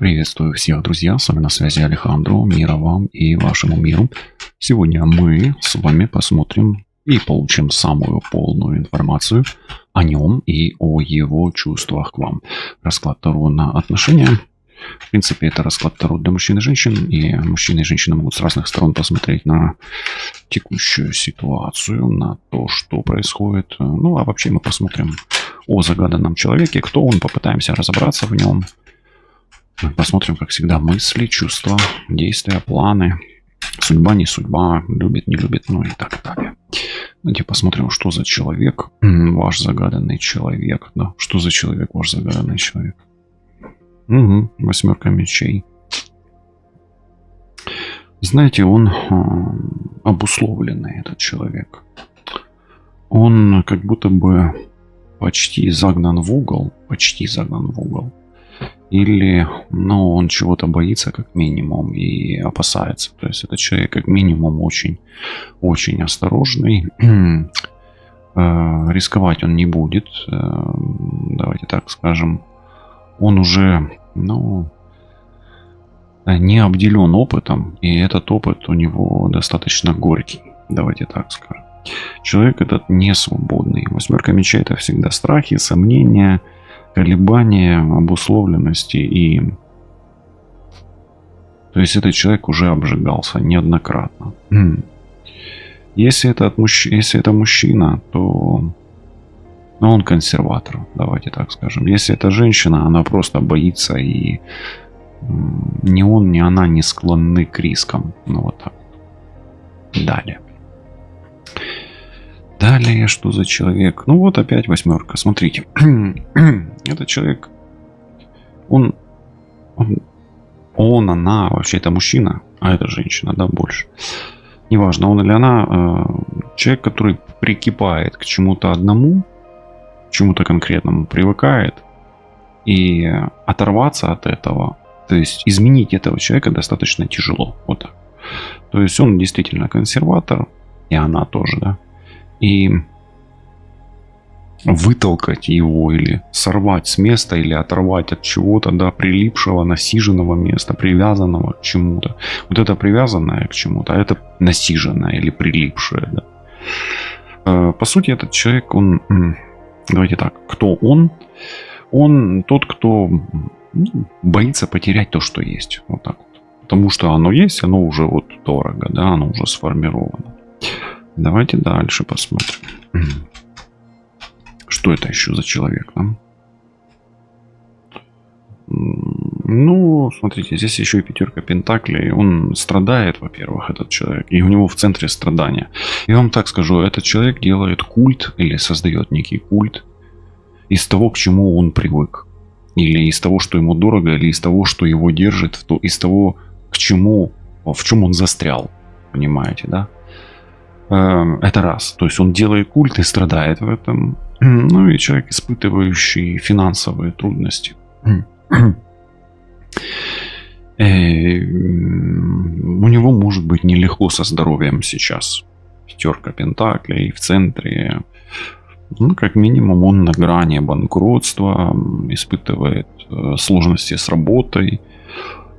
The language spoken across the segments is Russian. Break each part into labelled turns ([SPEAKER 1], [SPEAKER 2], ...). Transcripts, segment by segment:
[SPEAKER 1] Приветствую всех, друзья! С вами на связи Алехандро. Мира вам и вашему миру. Сегодня мы с вами посмотрим и получим самую полную информацию о нем и о его чувствах к вам. Расклад Таро на отношения. В принципе, это расклад Таро для мужчин и женщин. И мужчины и женщины могут с разных сторон посмотреть на текущую ситуацию, на то, что происходит. Ну, а вообще мы посмотрим о загаданном человеке, кто он, попытаемся разобраться в нем. Посмотрим, как всегда, мысли, чувства, действия, планы, судьба, не судьба, любит, не любит, ну и так далее. Давайте посмотрим, что за человек, ваш загаданный человек. Да, что за человек, ваш загаданный человек. Угу, 8 мечей. Знаете, он обусловленный, этот человек. Он как будто бы почти загнан в угол, Или, ну, он чего-то боится, как минимум, и опасается. То есть, это человек, как минимум, очень осторожный. Рисковать он не будет. Давайте так скажем. Он уже, ну, не обделен опытом. И этот опыт у него достаточно горький. Давайте так скажем. Человек этот не свободный. 8 мечей — это всегда страхи, сомнения, колебания, обусловленности. И то есть этот человек уже обжигался неоднократно. Если это мужчина, то он консерватор, давайте так скажем. Если это женщина, она просто боится, и ни он, ни она не склонны к рискам. Ну вот так. Далее, что за человек? Ну вот опять 8. Смотрите. Этот человек, она, вообще это мужчина, а это женщина, да, больше. Неважно, он или она, человек, который прикипает к чему-то одному, к чему-то конкретному, привыкает. И оторваться от этого, то есть изменить этого человека достаточно тяжело. Вот так. То есть он действительно консерватор, и она тоже, да. И вытолкать его или сорвать с места, или оторвать от чего-то, да, прилипшего, насиженного места, привязанного к чему-то. Вот это привязанное к чему-то, а это насиженное или прилипшее, да. По сути, этот человек, он, давайте так, кто он? Он тот, кто боится потерять то, что есть. Вот так вот. Потому что оно есть, оно уже вот дорого, да, оно уже сформировано. Давайте дальше посмотрим. Что это еще за человек, да? Ну, смотрите, здесь еще и 5 пентаклей. Он страдает, во-первых, этот человек. И у него в центре страдания. Я вам так скажу, этот человек делает культ или создает некий культ из того, к чему он привык. Или из того, что ему дорого, или из того, что его держит, из того, к чему, в чем он застрял. Понимаете, да? Это раз. То есть он делает культ и страдает в этом. Ну и человек, испытывающий финансовые трудности. У него может быть нелегко со здоровьем сейчас. 5 пентаклей в центре. Ну, как минимум, он на грани банкротства, испытывает сложности с работой.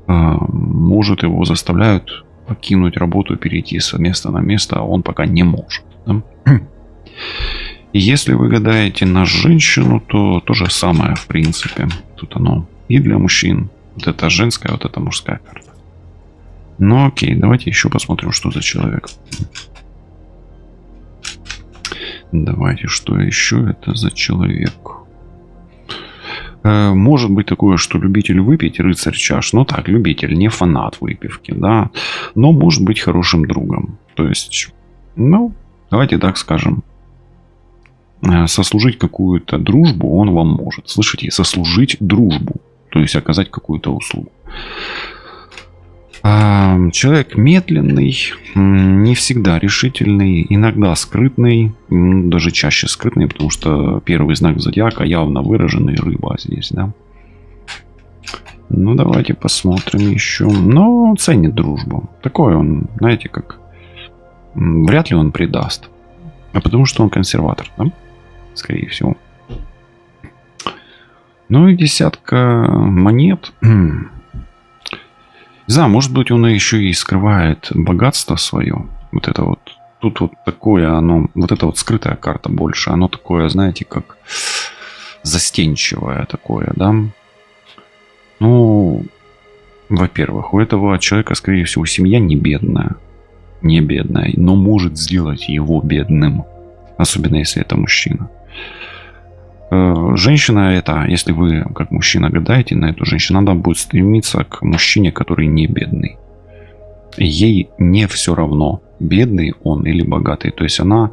[SPEAKER 1] Может, его заставляют покинуть работу, перейти с места на место, а он пока не может. Да? И если вы гадаете на женщину, то то же самое, в принципе. Тут оно и для мужчин. Вот это женская, вот это мужская карта. Ну окей, давайте еще посмотрим, что за человек. Давайте, что еще это за человек. Может быть такое, что любитель выпить, рыцарь чаш. Ну так, любитель, не фанат выпивки, да. Но может быть хорошим другом. То есть, ну, давайте так скажем. Сослужить какую-то дружбу он вам может. Слышите, сослужить дружбу. То есть оказать какую-то услугу. Человек медленный, не всегда решительный, иногда скрытный, даже чаще скрытный, потому что первый знак зодиака явно выраженный, рыба здесь, да. Ну, давайте посмотрим еще. Но ценит дружбу. Такой он, знаете, как... Вряд ли он предаст. А потому что он консерватор, да? Скорее всего. Ну и 10 монет. Не знаю, может быть, он еще и скрывает богатство свое. Вот это вот. Тут вот такое оно, вот это вот скрытая карта больше. Оно такое, знаете, как застенчивое такое, да. Ну, во-первых, у этого человека, скорее всего, семья не бедная. Не бедная, но может сделать его бедным. Особенно, если это мужчина. Женщина это, если вы как мужчина гадаете на эту женщину, надо будет стремиться к мужчине, который не бедный. Ей не все равно, бедный он или богатый. То есть она,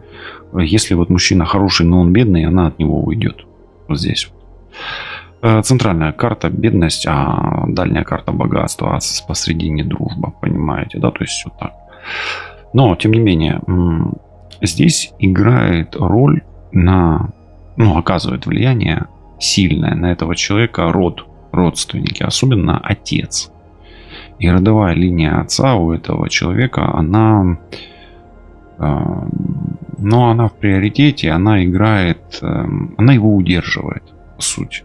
[SPEAKER 1] если вот мужчина хороший, но он бедный, она от него уйдет. Вот здесь. Центральная карта бедность, а дальняя карта богатство, а посредине дружба, понимаете, да, то есть вот так. Но, тем не менее, здесь играет роль оказывает влияние сильное на этого человека родственники, особенно отец. И родовая линия отца у этого человека, она в приоритете, она играет, она его удерживает, по сути.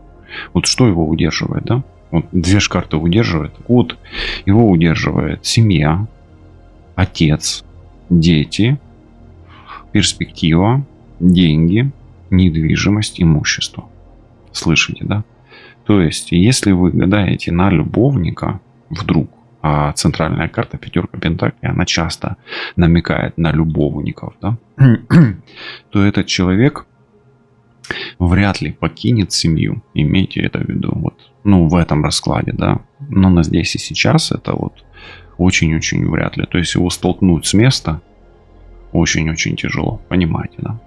[SPEAKER 1] Вот что его удерживает, да? Вот две ж карты удерживает. Вот его удерживает семья, отец, дети, перспектива, деньги, недвижимость, имущество. Слышите, да? То есть, если вы гадаете на любовника вдруг, а центральная карта пятерка пентаклей, она часто намекает на любовников, да? То этот человек вряд ли покинет семью. Имейте это в виду. Вот. В этом раскладе, да. Но на здесь и сейчас это вот очень-очень вряд ли. То есть его столкнуть с места очень-очень тяжело. Понимаете, да?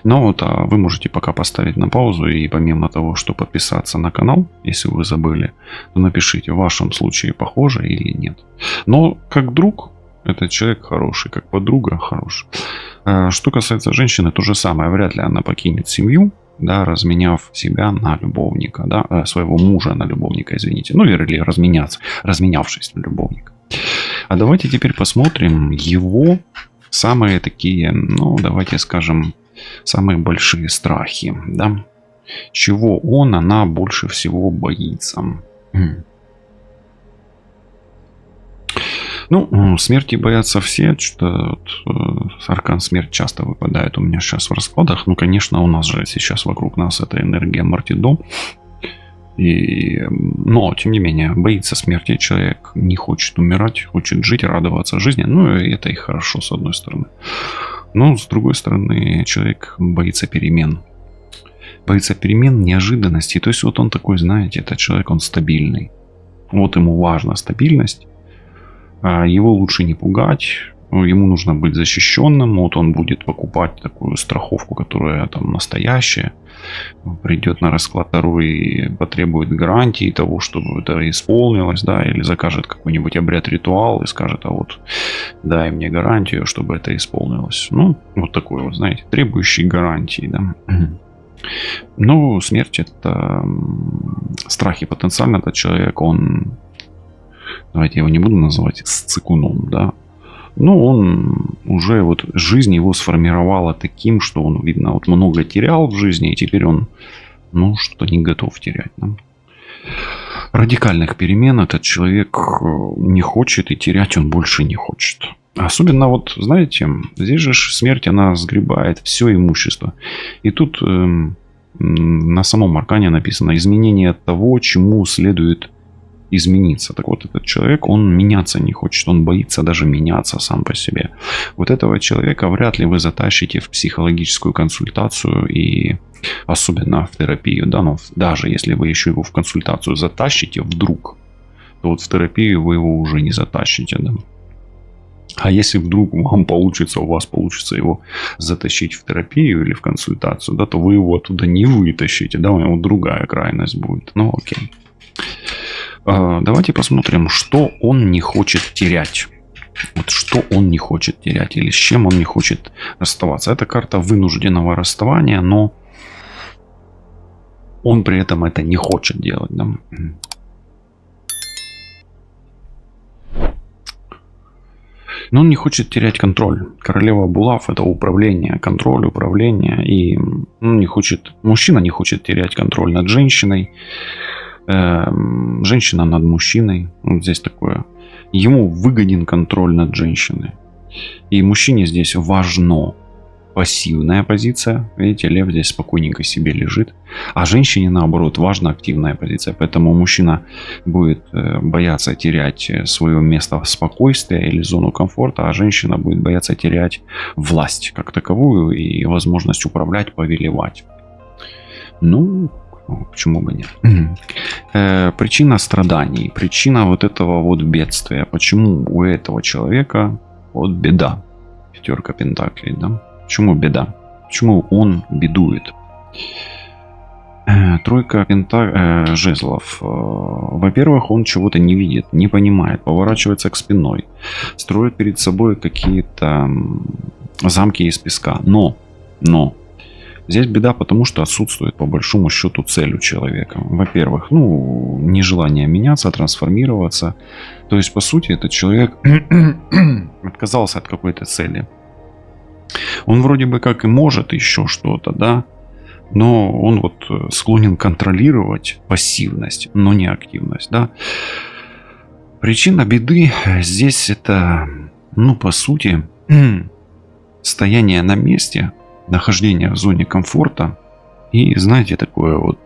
[SPEAKER 1] Но вот вы можете пока поставить на паузу, и помимо того, что подписаться на канал, если вы забыли, то напишите, в вашем случае похоже или нет. Но как друг этот человек хороший, как подруга хороший. Что касается женщины, то же самое. Вряд ли она покинет семью, да, разменяв себя на любовника, да, своего мужа на любовника, извините. Или разменявшись на любовника. А давайте теперь посмотрим его самые такие, давайте скажем, самые большие страхи, да. Чего она больше всего боится. Смерти боятся все. Что аркан смерть часто выпадает у меня сейчас в раскладах. Конечно, у нас же сейчас вокруг нас эта энергия Мартидо. Но, тем не менее, боится смерти. Человек не хочет умирать, хочет жить, радоваться жизни. И это и хорошо, с одной стороны. Но, с другой стороны, человек боится перемен. Боится перемен, неожиданностей. То есть, вот он такой, знаете, этот человек, он стабильный. Вот ему важна стабильность. Его лучше не пугать. Ему нужно быть защищенным. Вот он будет покупать такую страховку, которая там настоящая. Придет на расклад второй и потребует гарантии того, чтобы это исполнилось, да, или закажет какой-нибудь обряд-ритуал и скажет, а вот дай мне гарантию, чтобы это исполнилось. Вот такой вот, знаете, требующий гарантии, да. Смерть — это страхи. Потенциально этот человек, он, давайте я его не буду называть цикуном, да. Он уже вот жизнь его сформировала таким, что он, видно, вот много терял в жизни, и теперь он, что-то не готов терять. Да? Радикальных перемен этот человек не хочет, и терять он больше не хочет. Особенно вот, знаете, здесь же смерть, она сгребает все имущество. И тут на самом аркане написано изменение того, чему следует измениться. Так вот, этот человек, он меняться не хочет, он боится даже меняться сам по себе. Вот этого человека вряд ли вы затащите в психологическую консультацию, и особенно в терапию, да, даже если вы еще его в консультацию затащите вдруг, то вот в терапию вы его уже не затащите, да. А если вдруг у вас получится его затащить в терапию или в консультацию, да, то вы его оттуда не вытащите, да, у него другая крайность будет. Окей. Давайте посмотрим, что он не хочет терять. Вот что он не хочет терять или с чем он не хочет расставаться. Это карта вынужденного расставания, но он при этом это не хочет делать. Да? Но он не хочет терять контроль. Королева булав — это управление, контроль, управление. И мужчина не хочет терять контроль над женщиной. Женщина над мужчиной. Вот здесь такое. Ему выгоден контроль над женщиной. И мужчине здесь важно пассивная позиция. Видите, лев здесь спокойненько себе лежит. А женщине, наоборот, важна активная позиция. Поэтому мужчина будет бояться терять свое место спокойствия или зону комфорта, а женщина будет бояться терять власть как таковую и возможность управлять, повелевать. Ну, почему бы нет? Причина страданий, причина вот этого вот бедствия. Почему у этого человека вот беда? Пятерка пентаклей, да? Почему беда? Почему он бедует? Тройка жезлов. Во-первых, он чего-то не видит, не понимает, поворачивается к спиной, строит перед собой какие-то замки из песка. Но здесь беда, потому что отсутствует по большому счету цель у человека. Во-первых, нежелание меняться, трансформироваться. То есть, по сути, этот человек отказался от какой-то цели. Он вроде бы как и может еще что-то, да, но он вот склонен контролировать пассивность, но не активность, да. Причина беды здесь это, по сути, стояние на месте, нахождение в зоне комфорта и, знаете, такое вот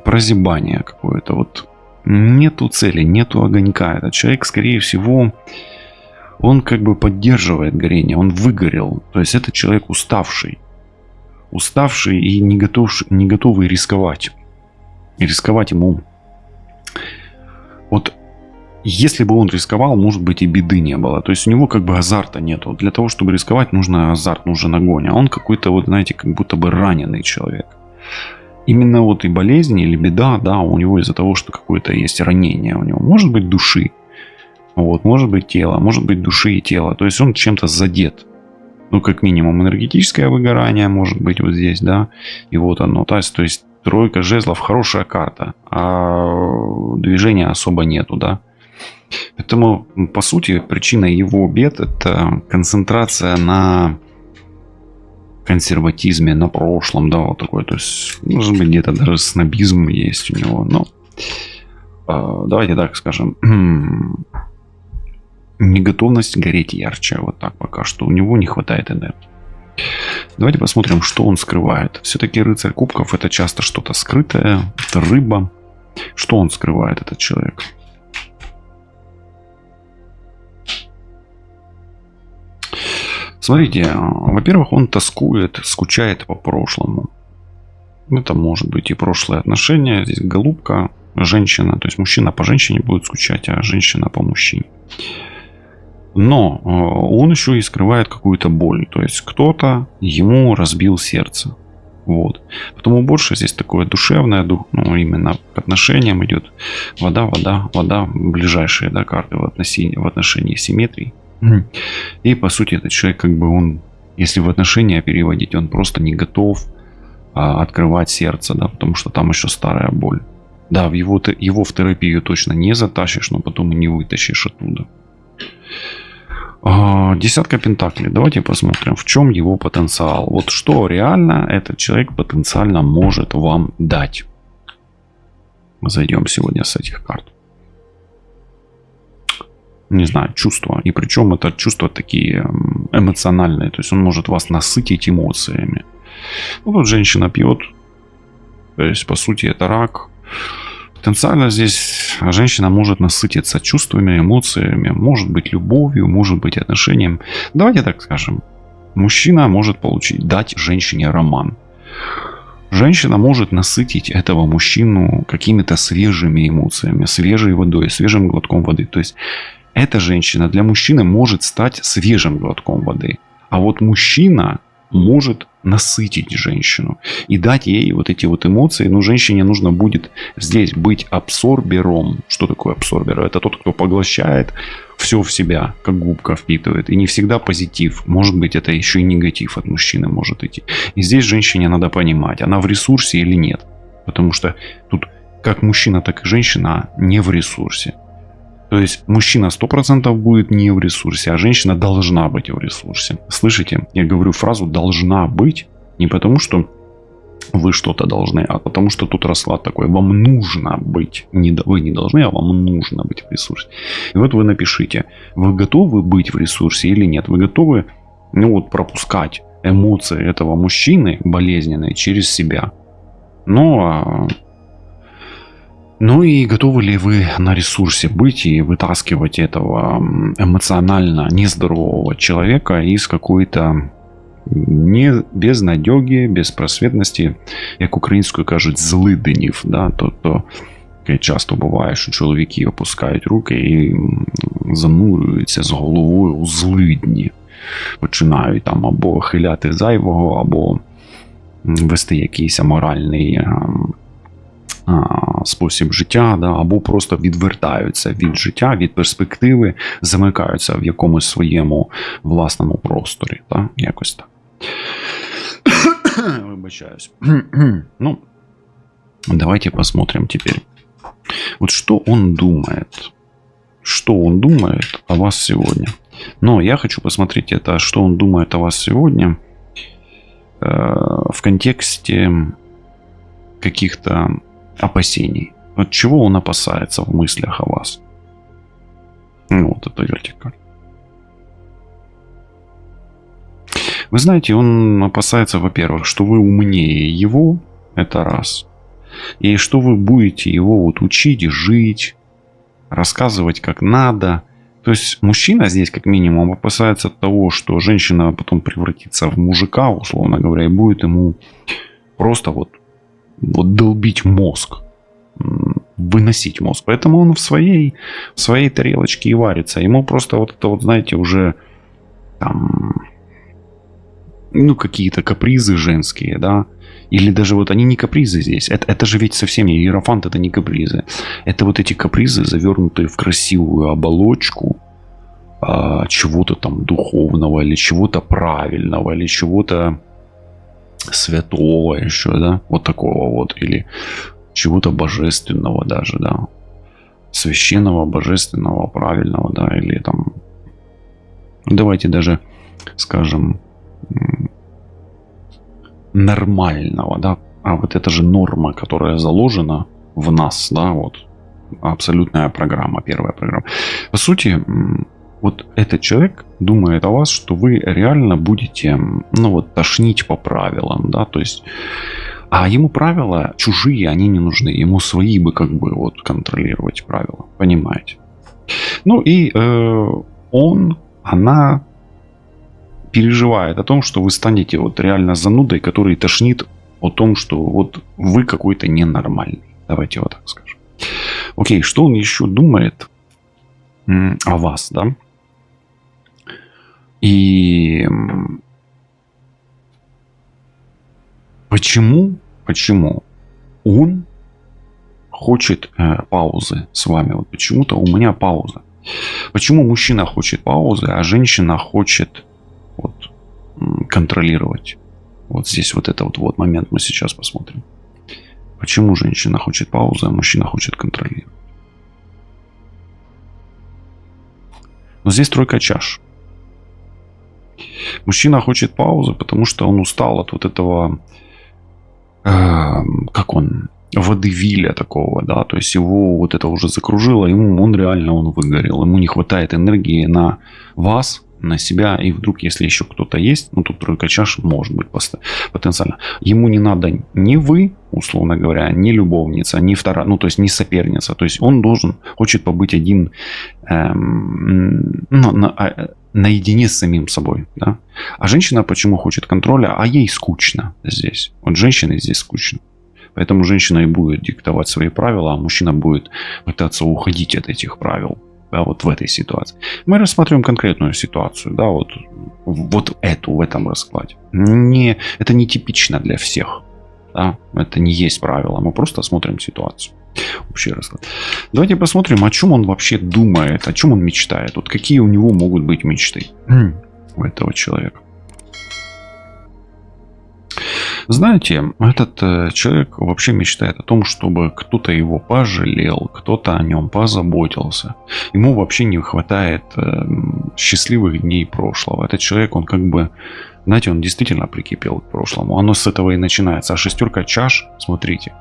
[SPEAKER 1] прозябание какое-то. Вот нету цели, нету огонька. Этот человек, скорее всего, он как бы поддерживает горение, он выгорел. То есть это человек уставший и не готовый рисковать. И рисковать ему... Вот если бы он рисковал, может быть, и беды не было. То есть у него как бы азарта нету. Для того, чтобы рисковать, нужно азарт, нужен огонь. А он какой-то вот, знаете, как будто бы раненый человек. Именно вот и болезнь или беда, да, у него из-за того, что какое-то есть ранение у него. Может быть, души. Вот, может быть тело, может быть души и тела. То есть он чем-то задет. Как минимум энергетическое выгорание может быть вот здесь, да. И вот оно. То есть тройка жезлов хорошая карта, а движения особо нету, да. Поэтому, по сути, причина его бед это концентрация на консерватизме, на прошлом, да, вот такой. То есть, может быть, где-то даже снобизм есть у него. Но давайте так скажем. Неготовность гореть ярче. Вот так пока что. У него не хватает энергии. Давайте посмотрим, что он скрывает. Все-таки рыцарь кубков это часто что-то скрытое. Это рыба. Что он скрывает, этот человек? Смотрите, во-первых, он тоскует, скучает по прошлому. Это может быть и прошлые отношения. Здесь голубка, женщина. То есть мужчина по женщине будет скучать, а женщина по мужчине. Но он еще и скрывает какую-то боль. То есть кто-то ему разбил сердце. Вот. Потому больше здесь такое душевное, именно к отношениям идет вода, ближайшие, да, карты в отношении симметрии. И по сути этот человек как бы он, если в отношения переводить, он просто не готов открывать сердце, да, потому что там еще старая боль. Да, его в терапию точно не затащишь, но потом и не вытащишь оттуда. Десятка пентаклей. Давайте посмотрим, в чем его потенциал. Вот что реально этот человек потенциально может вам дать. Зайдем сегодня с этих карт. Не знаю, чувства. И причем это чувства такие эмоциональные. То есть он может вас насытить эмоциями. Вот женщина пьет. То есть по сути это рак. Потенциально здесь женщина может насытиться чувствами, эмоциями, может быть любовью, может быть отношением. Давайте так скажем. Мужчина может дать женщине роман. Женщина может насытить этого мужчину какими-то свежими эмоциями, свежей водой, свежим глотком воды. То есть эта женщина для мужчины может стать свежим глотком воды. А вот мужчина может насытить женщину и дать ей вот эти вот эмоции. Но женщине нужно будет здесь быть абсорбером. Что такое абсорбер? Это тот, кто поглощает все в себя, как губка впитывает. И не всегда позитив. Может быть, это еще и негатив от мужчины может идти. И здесь женщине надо понимать, она в ресурсе или нет. Потому что тут как мужчина, так и женщина не в ресурсе. То есть мужчина 100% будет не в ресурсе, а женщина должна быть в ресурсе. Слышите? Я говорю фразу «должна быть» не потому, что вы что-то должны, а потому что тут расклад такой, вам нужно быть, вы не должны, а вам нужно быть в ресурсе. И вот вы напишите, вы готовы быть в ресурсе или нет, вы готовы, ну вот, пропускать эмоции этого мужчины болезненные через себя. Ну и готовы ли вы на ресурсе быть и вытаскивать этого эмоционально нездорового человека из какой-то не безнадёги, безпросвітності, як українською кажуть, злиденів. Да? Тобто, часто буває, що чоловіки опускають руки і занурюються з головою у злидні. Починають там або хиляти зайвого, або вести якийсь аморальний спосіб життя, да? Або просто відвертаються від життя, від перспективи, замикаються в якомусь своєму власному просторі. Да? Якось так. Выбачаюсь. Ну, давайте посмотрим теперь. Вот что он думает. Что он думает о вас сегодня. Но я хочу посмотреть это, что он думает о вас сегодня, в контексте каких-то опасений. Вот чего он опасается в мыслях о вас. Ну, вот это вертикаль. Вы знаете, он опасается, во-первых, что вы умнее его, это раз. И что вы будете его вот учить, жить, рассказывать как надо. То есть мужчина здесь как минимум опасается того, что женщина потом превратится в мужика, условно говоря, и будет ему просто вот долбить мозг, выносить мозг. Поэтому он в своей тарелочке и варится. Ему просто вот это вот, знаете, уже там... Ну, какие-то капризы женские, да, или даже вот они не капризы здесь, это же ведь совсем не иерофант, это не капризы, это вот эти капризы, завернутые в красивую оболочку чего-то там духовного, или чего-то правильного, или чего-то святого еще, да, вот такого вот, или чего-то божественного даже, да, священного, божественного, правильного, да, или там, давайте даже скажем, нормального, да, а вот это же норма, которая заложена в нас, да, вот абсолютная программа, первая программа. По сути, вот этот человек думает о вас, что вы реально будете, ну вот, тошнить по правилам, да, то есть, а ему правила чужие, они не нужны, ему свои бы как бы вот контролировать правила, понимаете? Ну и она переживает о том, что вы станете вот реально занудой, который тошнит о том, что вот вы какой-то ненормальный. Давайте вот так скажем. Окей, что он еще думает о вас, да? И почему он хочет паузы с вами? Вот почему-то у меня пауза. Почему мужчина хочет паузы, а женщина хочет вот контролировать? Вот здесь вот это вот момент мы сейчас посмотрим. Почему женщина хочет паузы, а мужчина хочет контролировать? Но здесь тройка чаш. Мужчина хочет паузы, потому что он устал от вот этого, водевиля такого, да, то есть его вот это уже закружило, он реально выгорел, ему не хватает энергии на вас, на себя, и вдруг, если еще кто-то есть, ну тут тройка чаш может быть потенциально, ему не надо ни вы, условно говоря, ни любовница, ни вторая, ну то есть не соперница, то есть он хочет побыть один наедине с самим собой, да? А женщина почему хочет контроля? А ей скучно здесь. Вот женщине здесь скучно. Поэтому женщина и будет диктовать свои правила, а мужчина будет пытаться уходить от этих правил. Да, вот в этой ситуации. Мы рассматриваем конкретную ситуацию, да, вот эту в этом раскладе. Это не типично для всех. Да? Это не есть правило. Мы просто смотрим ситуацию. Общий расклад. Давайте посмотрим, о чем он вообще думает, о чем он мечтает. Вот какие у него могут быть мечты у этого человека. Знаете, этот человек вообще мечтает о том, чтобы кто-то его пожалел, кто-то о нем позаботился. Ему вообще не хватает счастливых дней прошлого. Этот человек, он как бы, знаете, он действительно прикипел к прошлому. Оно с этого и начинается. А шестерка чаш, смотрите,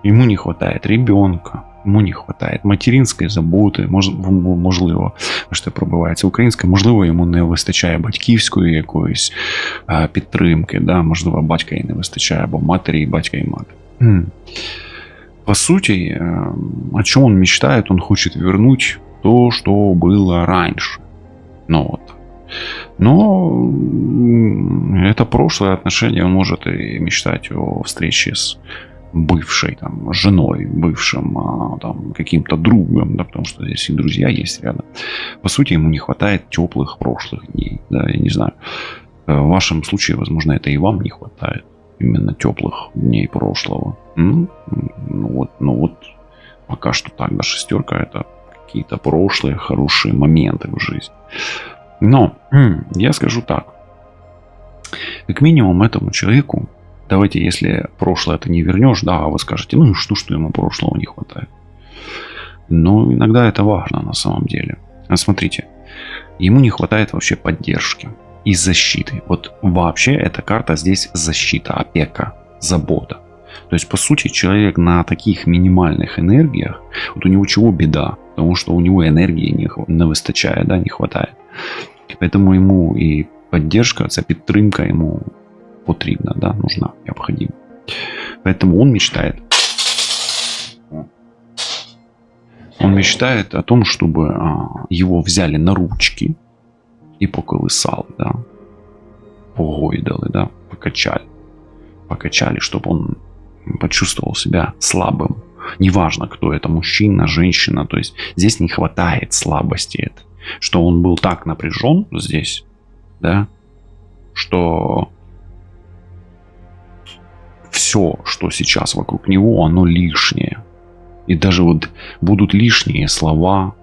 [SPEAKER 1] ему не хватает ребенка. Йому не хватає материнської заботи, можливо, що пробивається українська, можливо, йому не вистачає батьківської якоїсь підтримки, да? Можливо, батька і не вистачає, або матері, і батька, і мати. По сути, о чем он мечтает? Он хочет вернуть то, что было раньше. Ну вот. Но это прошлое отношение, он может и мечтать о встрече с бывшей там женой, бывшим там каким-то другом, да, потому что здесь и друзья есть рядом. По сути, ему не хватает теплых прошлых дней, да, я не знаю. В вашем случае, возможно, это и вам не хватает именно теплых дней прошлого. Ну вот, пока что так, да, шестерка это какие-то прошлые хорошие моменты в жизни. Но я скажу так, как минимум этому человеку, давайте, если прошлое ты не вернешь, да, вы скажете, ну и что ему прошлого не хватает. Но иногда это важно на самом деле. Смотрите, ему не хватает вообще поддержки и защиты. Вот вообще эта карта здесь защита, опека, забота. То есть, по сути, человек на таких минимальных энергиях, вот у него чего беда? Потому что у него энергии не выстачает, да, не хватает. Поэтому ему и поддержка, ця підтримка ему потрібна, да, нужна, необходима. Поэтому он мечтает о том, чтобы его взяли на ручки и поколысали, да, погойдали, да, покачали, чтобы он почувствовал себя слабым. Неважно, кто это, мужчина, женщина, то есть здесь не хватает слабости, что он был так напряжен здесь, да, что все, что сейчас вокруг него, оно лишнее. И даже вот будут лишние слова,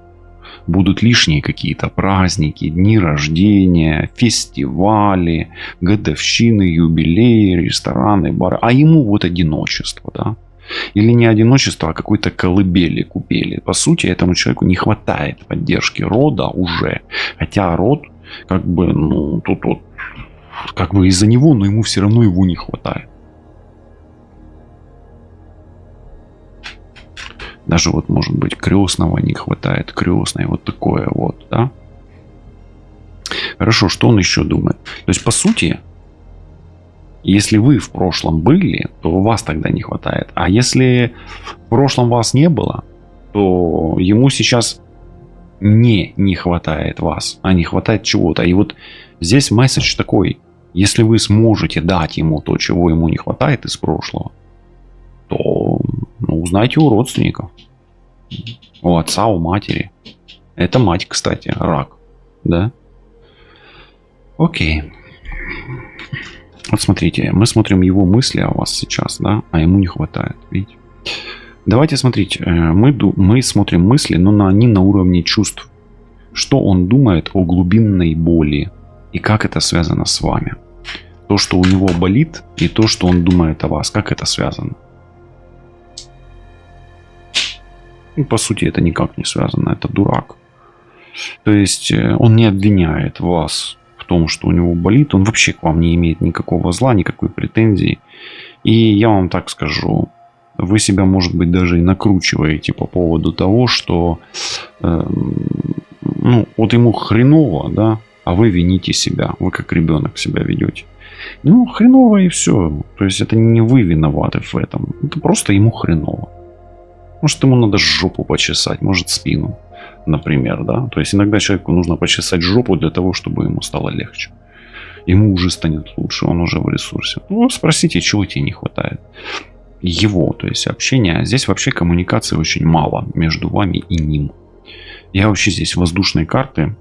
[SPEAKER 1] будут лишние какие-то праздники, дни рождения, фестивали, годовщины, юбилеи, рестораны, бары. А ему вот одиночество, да. Или не одиночество, а какой-то колыбели купели. По сути, этому человеку не хватает поддержки рода уже. Хотя род, как бы, ну, тут вот, как бы из-за него, но ему все равно его не хватает. Даже вот, может быть, крестного не хватает, крестной, вот такое вот, да. Хорошо, что он еще думает? То есть, по сути, если вы в прошлом были, то вас тогда не хватает. А если в прошлом вас не было, то ему сейчас не хватает вас, а не хватает чего-то. И вот здесь месседж такой. Если вы сможете дать ему то, чего ему не хватает из прошлого, то узнайте у родственников. У отца, у матери. Это мать, кстати, рак. Да? Окей. Вот смотрите, мы смотрим его мысли о вас сейчас, да, а ему не хватает, видите? Давайте смотреть, мы смотрим мысли, но они на уровне чувств. Что он думает о глубинной боли и как это связано с вами. То, что у него болит, и то, что он думает о вас, как это связано. Ну, по сути, это никак не связано, это дурак. То есть он не обвиняет вас в том, что у него болит, он вообще к вам не имеет никакого зла, никакой претензии. И я вам так скажу, вы себя, может быть, даже и накручиваете по поводу того, что вот ему хреново, да, а вы вините себя, вы как ребенок себя ведете. Ну, хреново и все. То есть это не вы виноваты в этом, это просто ему хреново. Может, ему надо жопу почесать, может, спину, например, да. То есть иногда человеку нужно почесать жопу для того, чтобы ему стало легче. Ему уже станет лучше, он уже в ресурсе. Ну, спросите, чего тебе не хватает. Его, то есть общения. Здесь вообще коммуникации очень мало между вами и ним. Я вообще здесь воздушные карты.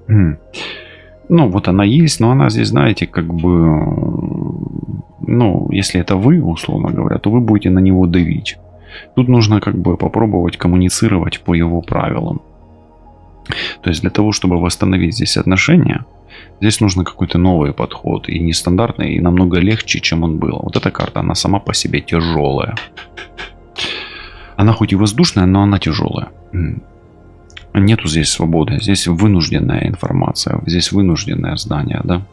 [SPEAKER 1] Ну, вот она есть, но она здесь, знаете, как бы... Ну, если это вы, условно говоря, то вы будете на него давить. Тут нужно как бы попробовать коммуницировать по его правилам. То есть для того, чтобы восстановить здесь отношения, Здесь нужно какой-то новый подход. И нестандартный, и намного легче, чем он был. Вот эта карта, она сама по себе тяжелая. Она хоть и воздушная, но она тяжелая. Нету здесь свободы. Здесь вынужденная информация. Здесь вынужденное знание, да.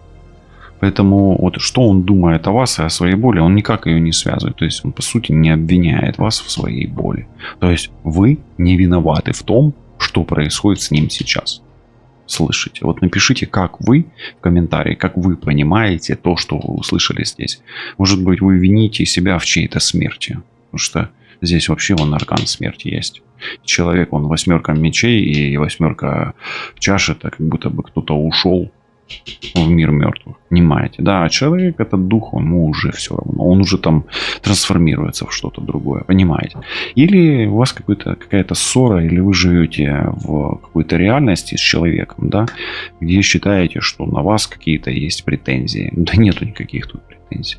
[SPEAKER 1] Поэтому вот что он думает о вас и о своей боли, он никак ее не связывает. То есть он, по сути, не обвиняет вас в своей боли. То есть вы не виноваты в том, что происходит с ним сейчас. Слышите? Вот напишите, как вы в комментарии, как вы понимаете то, что вы услышали здесь. Может быть, вы вините себя в чьей-то смерти. Потому что здесь вообще вон аркан смерти есть. Человек, он 8 мечей и 8 чаш. Это как будто бы кто-то ушел в мир мертвых. Понимаете? Да, а человек, этот дух, ему уже все равно. Он уже там трансформируется в что-то другое. Понимаете? Или у вас какая-то ссора, или вы живете в какой-то реальности с человеком, да, где считаете, что на вас какие-то есть претензии. Да нету никаких тут претензий.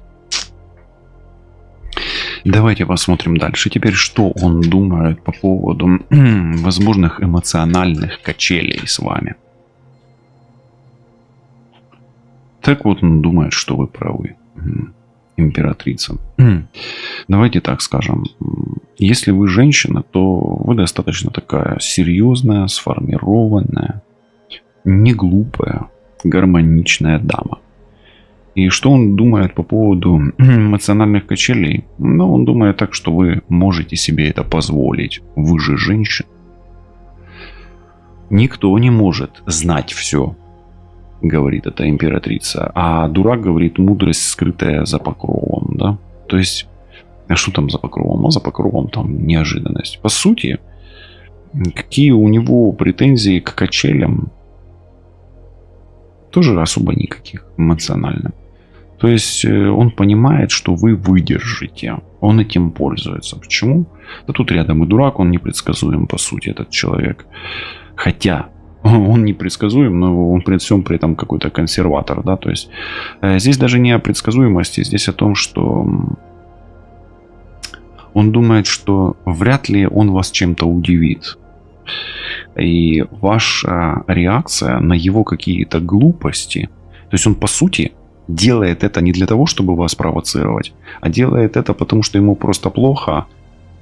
[SPEAKER 1] Давайте посмотрим дальше. Теперь, что он думает по поводу возможных эмоциональных качелей с вами. Так вот, он думает, что вы правы, императрица. Давайте так скажем. Если вы женщина, то вы достаточно такая серьезная, сформированная, не глупая, гармоничная дама. И что он думает по поводу эмоциональных качелей? Ну, он думает так, что вы можете себе это позволить. Вы же женщина. Никто не может знать все, говорит эта императрица. А дурак говорит, мудрость, скрытая за покровом. Да? То есть, а что там за покровом? А за покровом там неожиданность. По сути, какие у него претензии к качелям? Тоже особо никаких эмоционально. То есть он понимает, что вы выдержите. Он этим пользуется. Почему? Да тут рядом и дурак, он непредсказуем, по сути, этот человек. Хотя он непредсказуем, но он при всем при этом какой-то консерватор. Да? То есть здесь даже не о предсказуемости, здесь о том, что он думает, что вряд ли он вас чем-то удивит. И ваша реакция на его какие-то глупости, то есть он по сути делает это не для того, чтобы вас провоцировать, а делает это потому, что ему просто плохо,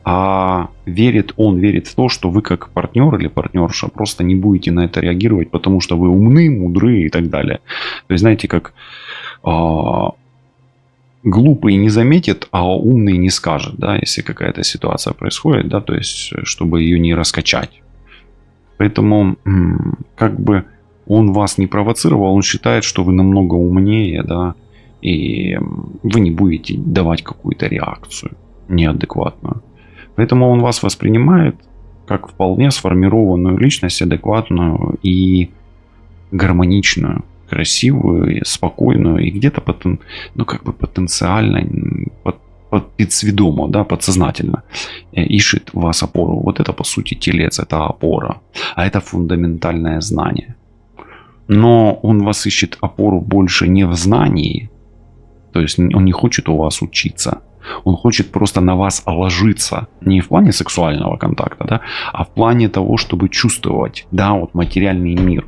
[SPEAKER 1] а он верит в то, что вы как партнер или партнерша просто не будете на это реагировать, потому что вы умны, мудры и так далее. То есть знаете, как глупый не заметит, а умный не скажет, да, если какая-то ситуация происходит, да, то есть чтобы ее не раскачать. Поэтому, как бы он вас не провоцировал, он считает, что вы намного умнее, да, и вы не будете давать какую-то реакцию неадекватную. Поэтому он вас воспринимает как вполне сформированную личность, адекватную и гармоничную, красивую, спокойную и где-то потенциально, подсведомо, да, подсознательно ищет в вас опору. Вот это, по сути, телец, это опора. А это фундаментальное знание. Но он вас ищет опору больше не в знании. То есть он не хочет у вас учиться. Он хочет просто на вас ложиться. Не в плане сексуального контакта, да, а в плане того, чтобы чувствовать, да, вот материальный мир.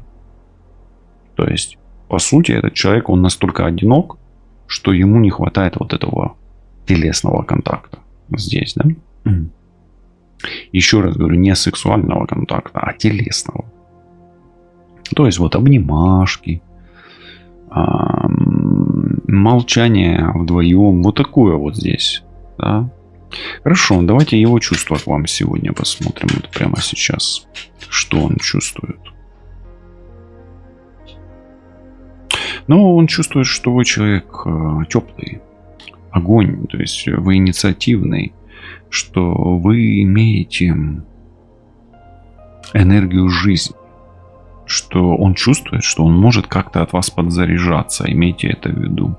[SPEAKER 1] То есть, по сути, этот человек, он настолько одинок, что ему не хватает вот этого телесного контакта здесь, да? Еще раз говорю, не сексуального контакта, а телесного. То есть вот обнимашки, молчание вдвоем, вот такое вот здесь, да? Хорошо, давайте его чувства к вам сегодня посмотрим, вот прямо сейчас, что он чувствует. Ну, он чувствует, что вы человек теплый, огонь, то есть вы инициативный, что вы имеете энергию жизни, что он чувствует, что он может как-то от вас подзаряжаться, имейте это в виду,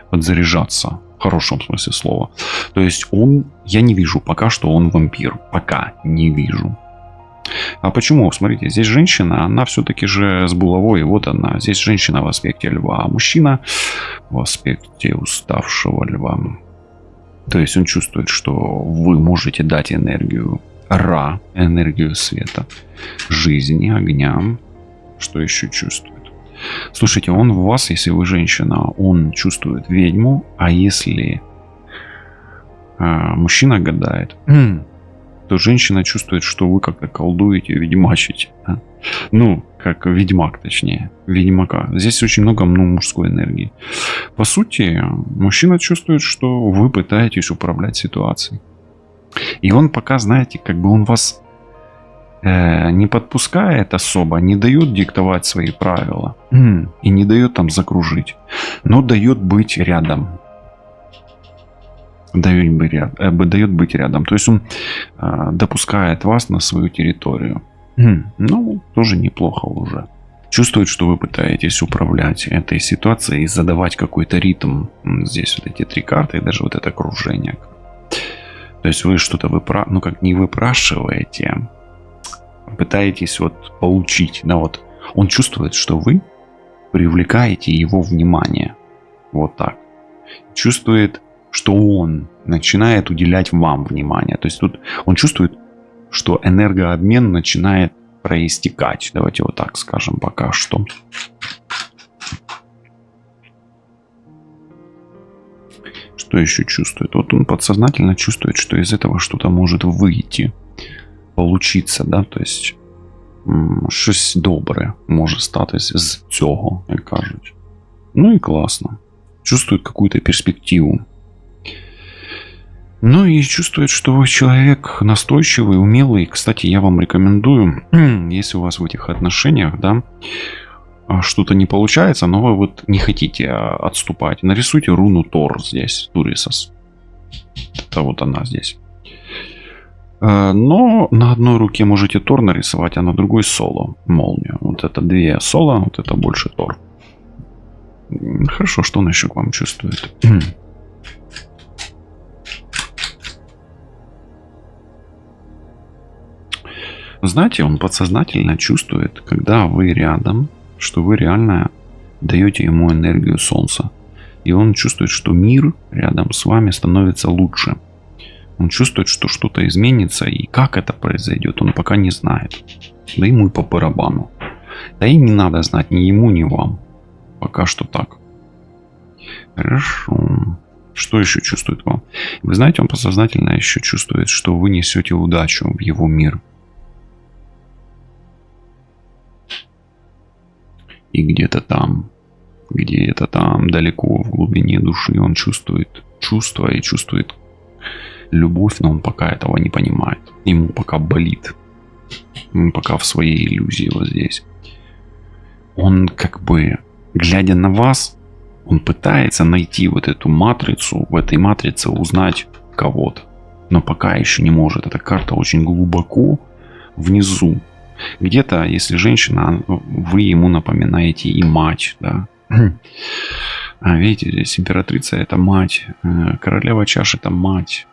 [SPEAKER 1] подзаряжаться, в хорошем смысле слова. То есть я не вижу пока, что он вампир, пока не вижу. А почему? Смотрите, здесь женщина, она все-таки же с булавой, вот она. Здесь женщина в аспекте льва, а мужчина в аспекте уставшего льва. То есть он чувствует, что вы можете дать энергию энергию света, жизни, огня. Что еще чувствует? Слушайте, он в вас, если вы женщина, он чувствует ведьму, а если мужчина гадает, то женщина чувствует, что вы как-то колдуете, ведьмачите. Ну, как ведьмак, точнее. Ведьмака. Здесь очень много мужской энергии. По сути, мужчина чувствует, что вы пытаетесь управлять ситуацией. И он пока, знаете, как бы он вас не подпускает особо, не дает диктовать свои правила. И не дает там закружить. Но дает быть рядом. Дает быть рядом. То есть он допускает вас на свою территорию. Ну, тоже неплохо уже. Чувствует, что вы пытаетесь управлять этой ситуацией и задавать какой-то ритм. Здесь вот эти 3 карты и даже вот это окружение. То есть вы что-то не выпрашиваете, пытаетесь вот получить. Да, вот он чувствует, что вы привлекаете его внимание. Вот так. Чувствует, что он начинает уделять вам внимание. То есть тут он чувствует, что энергообмен начинает проистекать. Давайте вот так скажем пока что. Что еще чувствует? Вот он подсознательно чувствует, что из этого что-то может выйти, получиться, да, то есть щось добре може статись з цього, як кажуть. Ну и классно. Чувствует какую-то перспективу. Ну и чувствует, что вы человек настойчивый, умелый. Кстати, я вам рекомендую, если у вас в этих отношениях, да, что-то не получается, но вы вот не хотите отступать, нарисуйте руну Тор здесь, Турисос. Это вот она здесь. Но на одной руке можете Тор нарисовать, а на другой Соло, молнию. Вот это 2 Соло, вот это больше Тор. Хорошо, что он еще к вам чувствует? Знаете, он подсознательно чувствует, когда вы рядом, что вы реально даете ему энергию солнца. И он чувствует, что мир рядом с вами становится лучше. Он чувствует, что что-то изменится, и как это произойдет, он пока не знает. Да ему и по барабану. Да и не надо знать ни ему, ни вам. Пока что так. Хорошо. Что еще чувствует вам? Вы знаете, он подсознательно еще чувствует, что вы несете удачу в его мир. И где-то там, далеко в глубине души он чувствует чувство и чувствует любовь, но он пока этого не понимает. Ему пока болит. Он пока в своей иллюзии вот здесь. Он как бы, глядя на вас, он пытается найти вот эту матрицу, в этой матрице узнать кого-то. Но пока еще не может. Эта карта очень глубоко внизу. Где-то, если женщина, вы ему напоминаете и мать, да. А видите, здесь императрица это мать, королева чаш это мать.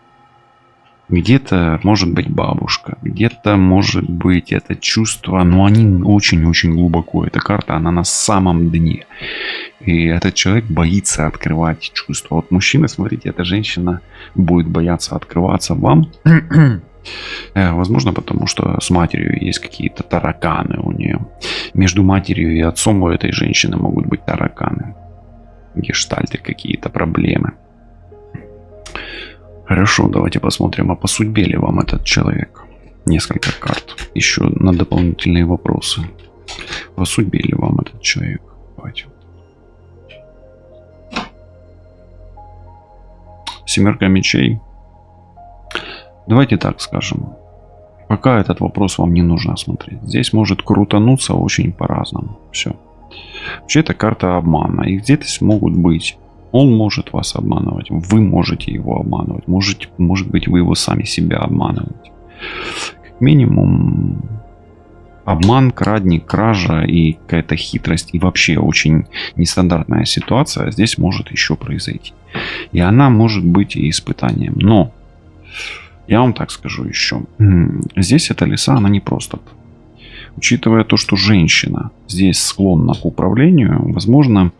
[SPEAKER 1] Где-то может быть бабушка, где-то может быть это чувство, но они очень-очень глубоко. Эта карта, она на самом дне. И этот человек боится открывать чувства. Вот мужчина, смотрите, эта женщина будет бояться открываться вам. Возможно, потому что с матерью есть какие-то тараканы у нее. Между матерью и отцом у этой женщины могут быть тараканы. Гештальты, какие-то проблемы. Хорошо, давайте посмотрим, а по судьбе ли вам этот человек. Несколько карт. Еще на дополнительные вопросы. По судьбе ли вам этот человек? Давайте. 7 мечей. Давайте так скажем. Пока этот вопрос вам не нужно смотреть. Здесь может крутануться очень по-разному. Все. Вообще это карта обмана. И где-то могут быть. Он может вас обманывать. Вы можете его обманывать. Может быть, вы его сами себя обманываете. Как минимум обман, кража и какая-то хитрость. И вообще очень нестандартная ситуация здесь может еще произойти. И она может быть и испытанием. Но я вам так скажу еще. Здесь эта лиса, она не просто. Учитывая то, что женщина здесь склонна к управлению, возможно,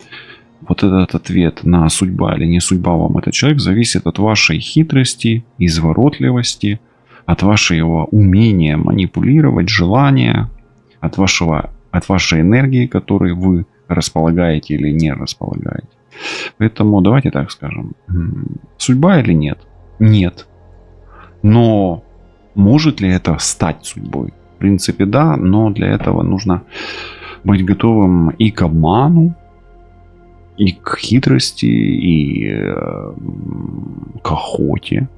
[SPEAKER 1] вот этот ответ на судьба или не судьба вам этот человек зависит от вашей хитрости, изворотливости, от вашего умения манипулировать, желания, от вашей энергии, которой вы располагаете или не располагаете. Поэтому давайте так скажем. Судьба или нет? Нет. Но может ли это стать судьбой? В принципе, да, но для этого нужно быть готовым и к обману, и к хитрости, и к охоте,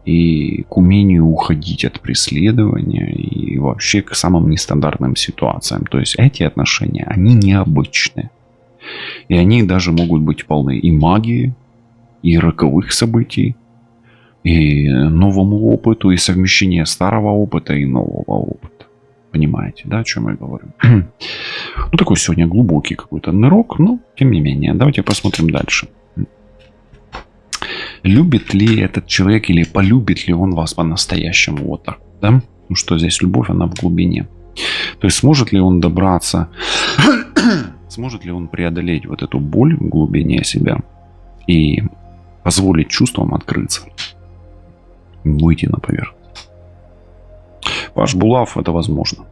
[SPEAKER 1] и к умению уходить от преследования, и вообще к самым нестандартным ситуациям. То есть эти отношения, они необычные. И они даже могут быть полны и магии, и роковых событий, и новому опыту, и совмещения старого опыта и нового опыта. Понимаете, да, о чем я говорю? Ну, такой сегодня глубокий какой-то нырок, но тем не менее. Давайте посмотрим дальше. Любит ли этот человек или полюбит ли он вас по-настоящему? Вот так, да? Ну что здесь любовь, она в глубине. То есть сможет ли он добраться, сможет ли он преодолеть вот эту боль в глубине себя и позволить чувствам открыться, выйти на поверхность. Паш Булав, это возможно.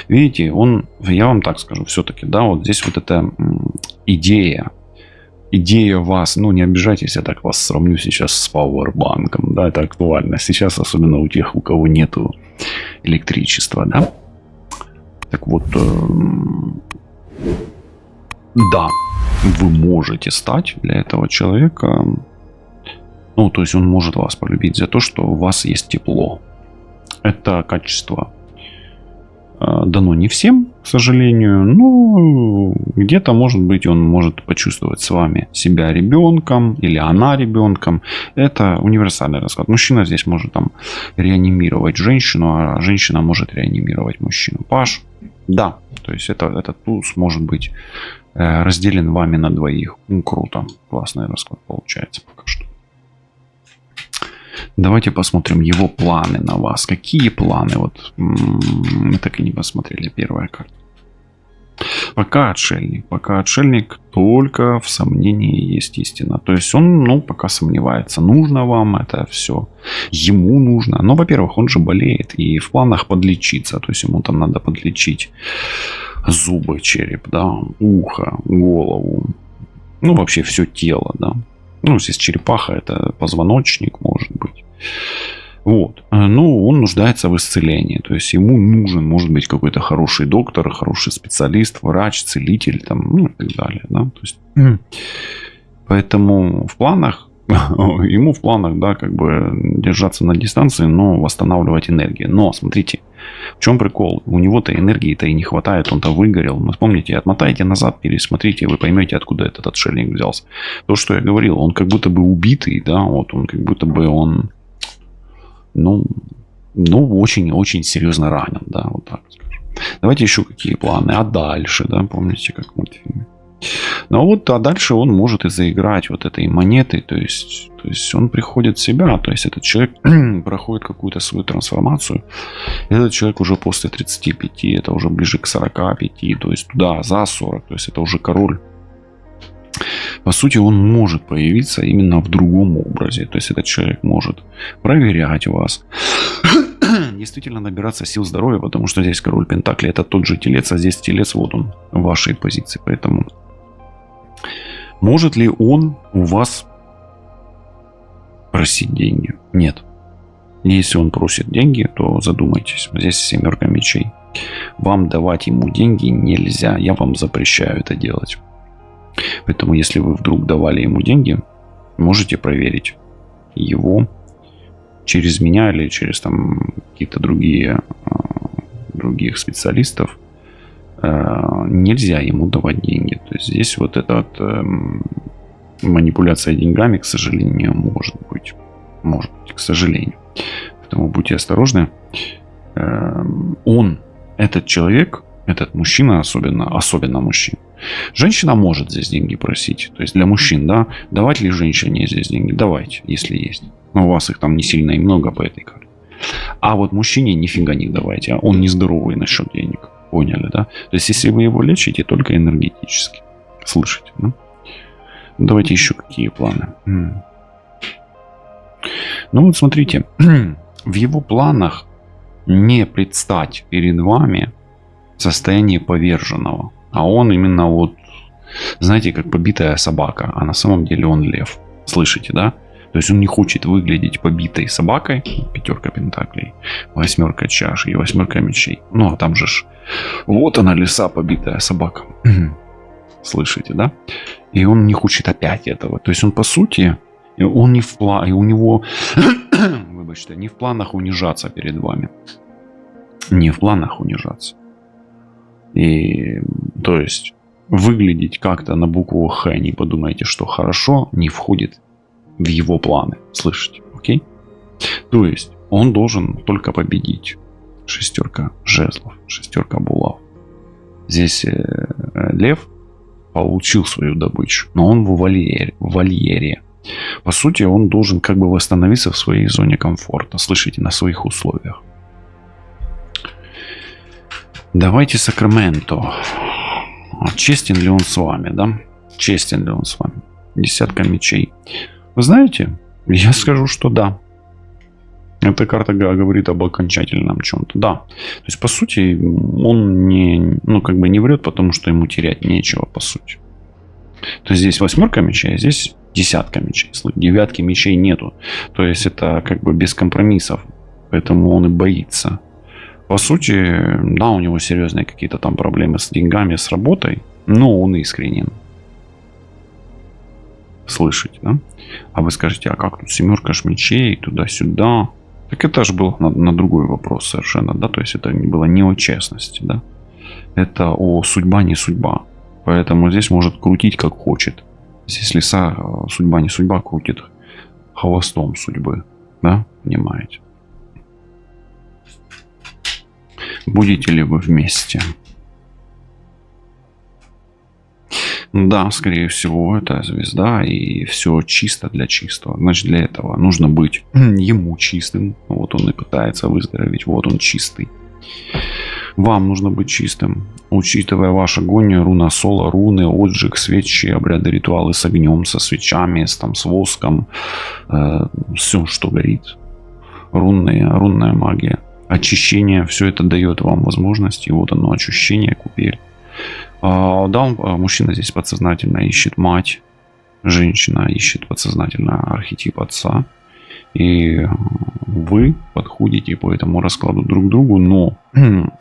[SPEAKER 1] Видите, я вам так скажу, все-таки, да, вот здесь вот эта идея вас, ну не обижайтесь, я так вас сравню сейчас с пауэрбанком, да, это актуально сейчас, особенно у тех, у кого нету электричества, да. Так вот, да, вы можете стать для этого человека, ну, то есть он может вас полюбить за то, что у вас есть тепло. Это качество дано не всем, к сожалению, но где-то, может быть, он может почувствовать с вами себя ребенком или она ребенком. Это универсальный расклад. Мужчина здесь может там реанимировать женщину, а женщина может реанимировать мужчину. Паш, да, то есть этот туз может быть разделен вами на двоих. Ну, круто, классный расклад получается пока что. Давайте посмотрим его планы на вас. Какие планы? Вот мы так и не посмотрели первая карта. Пока отшельник только в сомнении есть истина. То есть он, пока сомневается, нужно вам это все. Ему нужно. Но, во-первых, он же болеет и в планах подлечиться. То есть ему там надо подлечить зубы, череп, да, ухо, голову. Ну, вообще все тело, да. Ну, здесь черепаха, это позвоночник, может быть. Вот. Ну, он нуждается в исцелении. То есть ему нужен, может быть, какой-то хороший доктор, хороший специалист, врач, целитель, там, ну, и так далее. Да? То есть, поэтому в планах, ему в планах, да, как бы держаться на дистанции, но восстанавливать энергию. Но, смотрите, в чем прикол? У него-то энергии-то и не хватает, он-то выгорел. Но вспомните, отмотайте назад, пересмотрите, вы поймете, откуда этот отшельник взялся. То, что я говорил, он как будто бы убитый, да, вот он как будто бы он, очень-очень серьезно ранен, да, вот так скажем. Давайте еще какие планы. А дальше, да, помните, как в мультфильме. А дальше он может и заиграть вот этой монетой, то есть он приходит в себя, то есть этот человек проходит какую-то свою трансформацию. Этот человек уже после 35, это уже ближе к 45, то есть туда за 40, то есть это уже король. По сути, он может появиться именно в другом образе, то есть этот человек может проверять вас, действительно набираться сил здоровья, потому что здесь король Пентаклей, это тот же телец, а здесь телец, вот он в вашей позиции, поэтому может ли он у вас просить деньги? Нет. Если он просит деньги, то задумайтесь. Здесь 7 мечей. Вам давать ему деньги нельзя. Я вам запрещаю это делать. Поэтому, если вы вдруг давали ему деньги, можете проверить его через меня или через там какие-то других специалистов. Нельзя ему давать деньги. То есть здесь вот эта манипуляция деньгами, к сожалению, может быть, к сожалению. Поэтому будьте осторожны. Этот человек, этот мужчина, особенно мужчина. Женщина может здесь деньги просить. То есть для мужчин, да, давать ли женщине здесь деньги? Давайте, если есть. Но у вас их там не сильно и много по этой карте. А вот мужчине нифига не давайте. Он нездоровый насчет денег. Поняли, да? То есть, если вы его лечите, только энергетически. Слышите, да? Давайте еще какие планы. Ну вот смотрите. В его планах не предстать перед вами в состоянии поверженного. А он именно вот, знаете, как побитая собака, а на самом деле он лев. Слышите, да? То есть он не хочет выглядеть побитой собакой. Пятерка пентаклей, восьмерка чаш и восьмерка мечей. Ну, а там же ж, вот она, лиса, побитая собака. Слышите, да? И он не хочет опять этого. То есть он, по сути, он не в плане, у него, выбачьте, не в планах унижаться перед вами. Не в планах унижаться. И, то есть, выглядеть как-то на букву Х, не подумайте, что хорошо, не входит в его планы. Слышите? Окей? То есть, он должен только победить. Шестерка жезлов, шестерка булав. Здесь лев получил свою добычу, но он в вольере. По сути, он должен как бы восстановиться в своей зоне комфорта. Слышите? На своих условиях. Давайте Сакраменто. Честен ли он с вами, да? Честен ли он с вами? Десятка мечей. Вы знаете, я скажу, что да. Эта карта говорит об окончательном чем-то. Да. То есть, по сути, он не, ну, как бы не врет, потому что ему терять нечего, по сути. То есть, здесь восьмерка мечей, а здесь десятка мечей. Девятки мечей нету. То есть, это как бы без компромиссов. Поэтому он и боится. По сути, да, у него серьезные какие-то там проблемы с деньгами, с работой, но он искренен. Слышите, да? А вы скажете, а как тут семерка мечей, туда-сюда? Так это же был на другой вопрос совершенно, да? То есть это было не о честности, да? Это о судьба, не судьба. Поэтому здесь может крутить как хочет. Здесь лиса, судьба, не судьба, крутит хвостом судьбы, да? Понимаете? Будете ли вы вместе? Да, скорее всего, это звезда, и все чисто для чистого. Значит, для этого нужно быть ему чистым. Вот он и пытается выздороветь, вот он чистый. Вам нужно быть чистым. Учитывая ваш огонь, руна соло, руны, отжиг, свечи, обряды, ритуалы с огнем, со свечами, с воском. Все, что горит. Рунная магия. Очищение, все это дает вам возможность. И вот оно, очищение, купель. Да, мужчина здесь подсознательно ищет мать, женщина ищет подсознательно архетип отца, и вы подходите по этому раскладу друг к другу, но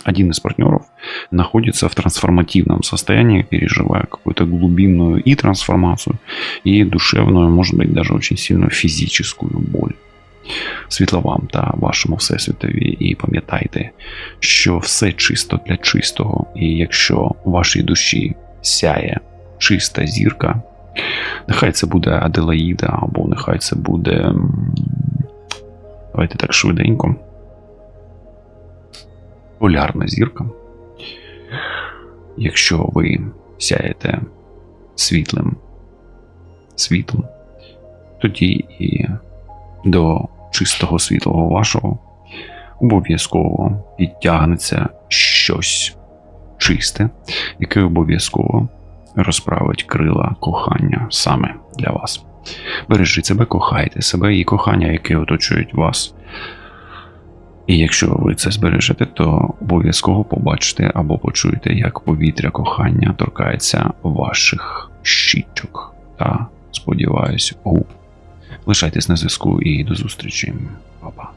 [SPEAKER 1] один из партнеров находится в трансформативном состоянии, переживая какую-то глубинную и трансформацию, и душевную, может быть, даже очень сильную физическую боль. Світла вам та вашому всесвітові, і пам'ятайте, що все чисто для чистого, і якщо в вашій душі сяє чиста зірка, нехай це буде Аделаїда, або нехай це буде, давайте так швиденько, полярна зірка. Якщо ви сяєте світлим світом, тоді і до чистого світлого вашого обов'язково підтягнеться щось чисте, яке обов'язково розправить крила кохання саме для вас. Бережіть себе, кохайте себе і кохання, яке оточують вас. І якщо ви це збережете, то обов'язково побачите або почуєте, як повітря кохання торкається ваших щічок та, сподіваюсь, губ. Лишайтесь на зв'язку і до зустрічі. Па-па.